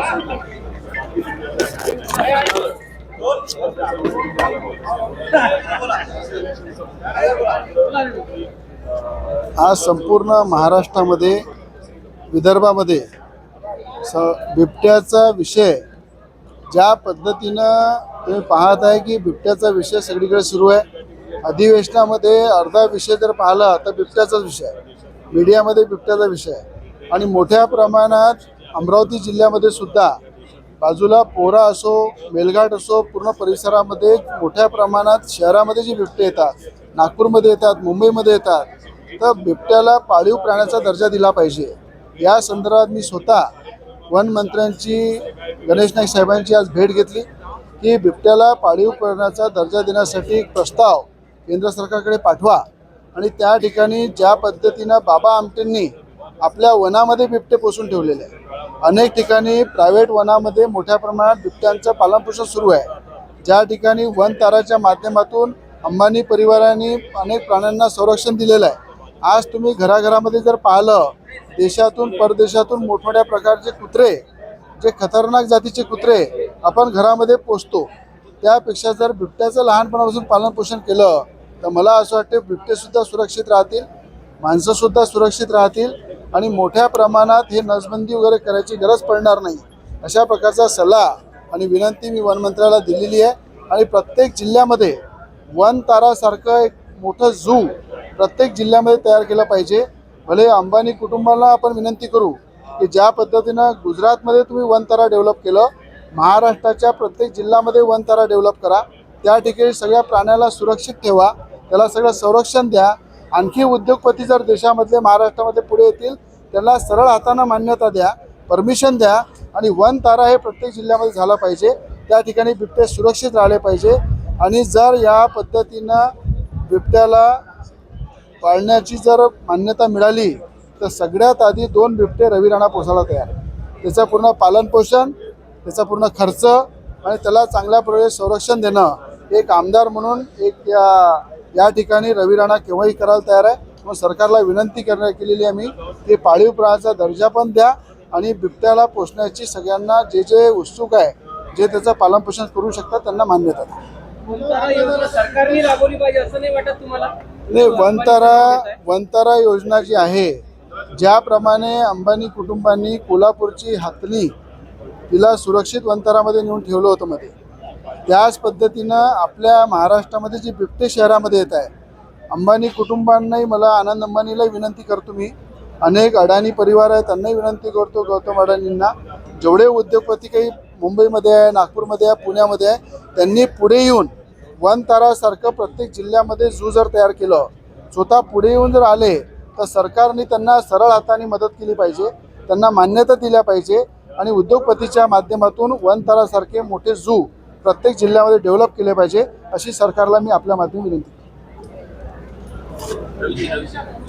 आज संपूर्ण महाराष्ट्रामध्ये विदर्भामध्ये बिबट्याचा विषय ज्या पद्धतीनं तुम्ही पाहत आहे की बिबट्याचा विषय सगळीकडे सुरू आहे। अधिवेशनामध्ये अर्धा विषय जर पाहिला तर बिबट्याचाच विषय आहे, मीडियामध्ये बिबट्याचा विषय आहे आणि मोठ्या प्रमाणात अमरावती जिल्ह्यामध्ये सुद्धा बाजूला पोरा असो मेलघाट असो पूर्ण परिसरामध्ये मोठ्या प्रमाणात शहरामध्ये जे बिबटे येतात, नागपूरमध्ये येतात, मुंबईमध्ये येतात, तर बिबट्याला पाळीव प्राण्याचा दर्जा दिला पाहिजे। या संदर्भात मी स्वतः वन मंत्र्यांची गणेश नाईक साहेबांची आज भेट घेतली की बिबट्याला पाळीव प्राण्याचा दर्जा देण्यासाठी एक प्रस्ताव केंद्र सरकारकडे पाठवा आणि त्या ठिकाणी ज्या पद्धतीनं बाबा आमटेंनी आपल्या वनामध्ये बिबटे पोसून ठेवलेले आहे, अनेक ठिकाणी प्रायव्हेट वनामध्ये मोठ्या प्रमाणात बिबट्यांचं पालनपोषण सुरू आहे। ज्या ठिकाणी वन ताराच्या माध्यमातून अंबानी परिवाराने अनेक प्राण्यांना संरक्षण दिलेलं आहे। आज तुम्ही घराघरामध्ये जर पाहिलं, देशातून परदेशातून मोठमोठ्या प्रकारचे कुत्रे, जे खतरनाक जातीचे कुत्रे आपण घरामध्ये पोसतो, त्यापेक्षा जर बिबट्याचं लहानपणापासून पालनपोषण केलं तर मला असं वाटतं बिबटेसुद्धा सुरक्षित राहतील, माणसंसुद्धा सुरक्षित राहतील आणि मोठ्या प्रमाणात हे नसबंदी वगैरे करायची गरज पडणार नाही। अशा प्रकारचा सल्ला आणि विनंती मी वनमंत्र्याला दिलेली आहे आणि प्रत्येक जिल्ह्यामध्ये वन तारासारखं एक मोठं झू प्रत्येक जिल्ह्यामध्ये तयार केलं पाहिजे। भले अंबानी कुटुंबाला आपण विनंती करू की ज्या पद्धतीनं गुजरातमध्ये तुम्ही वन तारा डेव्हलप केलं, महाराष्ट्राच्या प्रत्येक जिल्ह्यामध्ये वन तारा डेव्हलप करा, त्या ठिकाणी सगळ्या प्राण्याला सुरक्षित ठेवा, त्याला सगळं संरक्षण द्या। आणखी उद्योगपती जर देशामधले महाराष्ट्रामध्ये पुढे येतील त्यांना सरळ हाताने मान्यता द्या, परमिशन द्या आणि वन तारा हे प्रत्येक जिल्ह्यामध्ये झाला पाहिजे। त्या ठिकाणी बिबटे सुरक्षित राहिले पाहिजे आणि जर या पद्धतीनं बिबट्याला पाळण्याची जर मान्यता मिळाली तर सगळ्यात आधी 2 बिबटे रवी राणा पोसायला तयार, त्याचं पूर्ण पालनपोषण, त्याचा पूर्ण खर्च आणि त्याला चांगल्या प्रकारे संरक्षण देणं एक आमदार म्हणून एक या ठिकाणी रवी राणा केव्हाही करायला तयार आहे। मग सरकारला विनंती केलेली आहे मी की पाळीव प्राण्याचा दर्जा पण द्या आणि बिबट्याला पोसण्याची सगळ्यांना जे जे उत्सुक आहे, जे त्याचं पालनपोषण करू शकतात त्यांना मान्यता द्या। सरकारने राबवली पाहिजे असं नाही वाटत तुम्हाला? नाही, वनतारा योजना जी आहे, ज्याप्रमाणे अंबानी कुटुंबांनी कोल्हापूरची हातणी तिला सुरक्षित वनतारामध्ये नेऊन ठेवलं होतं मध्ये, त्याच पद्धतीनं आपल्या महाराष्ट्रामध्ये जी बिबटे शहरामध्ये येत आहे, अंबानी कुटुंबांनाही मला आनंद अंबानीला विनंती करतो, मी अनेक अडाणी परिवार आहेत त्यांनाही विनंती करतो, गौतम अडाणींना, जेवढे उद्योगपती काही मुंबईमध्ये आहे, नागपूरमध्ये आहे, पुण्यामध्ये आहे, त्यांनी पुढे येऊन वन तारासारखं प्रत्येक जिल्ह्यामध्ये झू जर तयार केलं, स्वतः पुढे येऊन जर आले तर सरकारने त्यांना सरळ हाताने मदत केली पाहिजे, त्यांना मान्यता दिल्या पाहिजे आणि उद्योगपतीच्या माध्यमातून वन तारासारखे मोठे झू प्रत्येक जिल्ह्यामध्ये डेव्हलप केले पाहिजे, अशी सरकारला मी आपल्या माध्यमातून विनंती करतो।